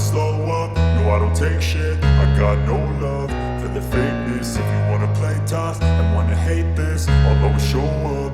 slow up, no I don't take shit. I got no love for the fakeness. If you wanna play tough and wanna hate this, I'll always show up.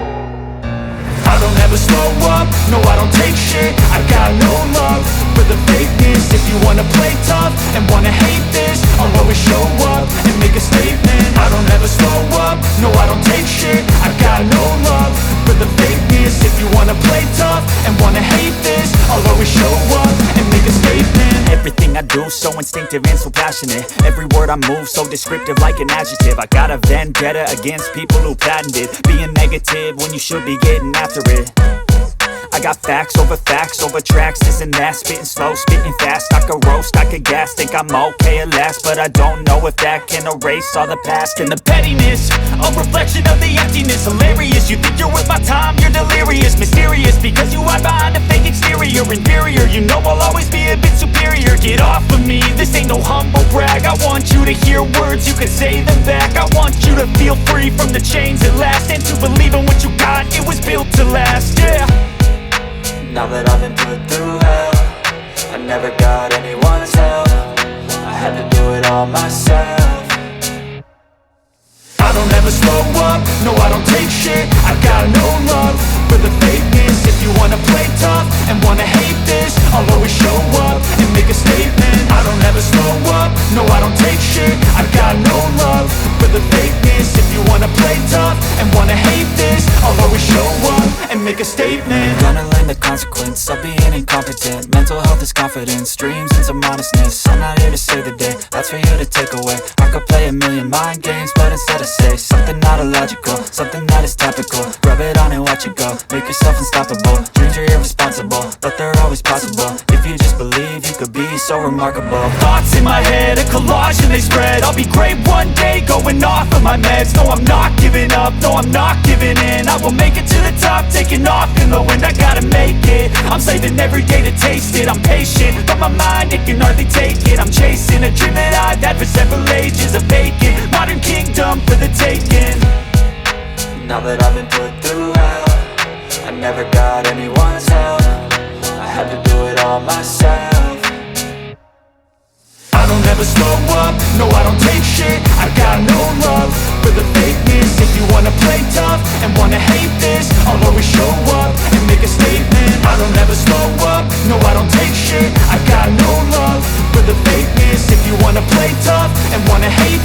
I don't ever slow up, no I don't take shit. I got no love for the fakeness. If you wanna play tough and wanna hate this, I'll always show up and make a statement. I don't ever slow up, no I don't take shit. I got no love for the fakeness. If you wanna play tough and wanna hate this, I'll always show up and make a statement. Everything I do so instinctive and so passionate. Every word I move so descriptive like an adjective. I got a vendetta against people who patented being negative when you should be getting after it. I got facts over tracks, this and that. Spitting slow, spitting fast, I could roast, I could gas. Think I'm okay at last, but I don't know if that can erase all the past. And the pettiness, a reflection of the emptiness. Hilarious, you think you're worth my time, you're delirious. Mysterious, because you hide behind a fake exterior. Inferior, you know I'll always be a bit superior. Get off of me, this ain't no humble brag. I want you to hear words, you can say them back. I want you to feel free from the chains at last, and to believe in what you got, it was built to last, yeah. Now that I've been put through hell, I never got anyone's help. I had to do it all myself. I don't ever slow up, no I don't take shit. I got no love for the fakeness. If you wanna play tough and wanna hate this, I'll always show up and make a statement. I don't ever slow up, no I don't take shit. I got no love for the fakeness. If you wanna play tough and wanna hate this, I'll always show up and make a statement. Gonna learn the consequence of being incompetent. Mental health is confidence, dreams and some honestness. I'm not here to save the day, that's for you to take away. I could play a million mind games, but instead I say something not illogical, something that is topical. Rub it on and watch it go, make yourself unstoppable. Dreams are irresponsible, but they're always possible. If you just believe, you could be so remarkable. Thoughts in my head, a collage and they spread. I'll be great one day, going off of my meds. No, I'm not giving up, no, I'm not giving in. I will make it to the top, taking off in the wind. I gotta make it, I'm saving every day to taste it. I'm patient, but my mind, it can hardly take it. I'm chasing a dream that I've had for several ages. A vacant, modern kingdom for the taking. Now that I've been put through hell, I never got anyone's help. I had to do it all myself. I don't ever slow up, no I don't take shit. I got no love for the fakeness. If you wanna play tough and wanna hate this, I'll always show up and make a statement. I don't ever slow up, no I don't take shit. I got no love for the fakeness. If you wanna play tough and wanna hate